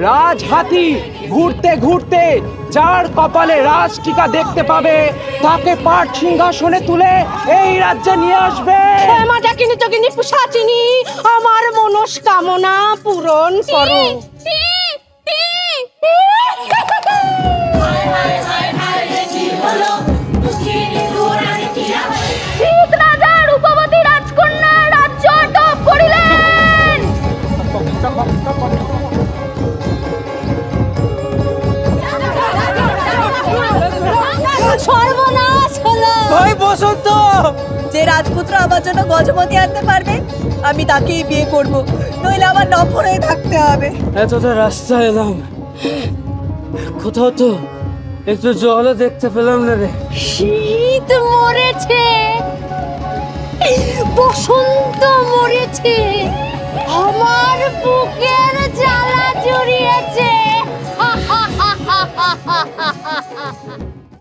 রাজহাতি ঘুরতে ঘুরতে যার কপালে রাজ টিকা দেখতে পাবে তাকে পাট সিংহাসনে তুলে এই রাজ্যে নিয়ে আসবে। মাজাকিনি যোগিনী পিশাচিনী, আমার মনস্কামনা পূরণ করো। রাজা রূপবতী রাজকন্যা রাজ্য আটক করিলেন। সর্বনাশ হলো। ভাই বসন্ত, যে রাজপুত্র আমার জন্য গজপতি আনতে পারবে আমি তাকেই বিয়ে করব, নইলে আমার নফরেই থাকতে হবে। এতটা রাস্তা এলাম, কোথাও তো একটু জলও দেখতে পেলাম না রে। শীত মরেছে, বসন্ত মরেছে, আমার বুকের জ্বালা জুড়ি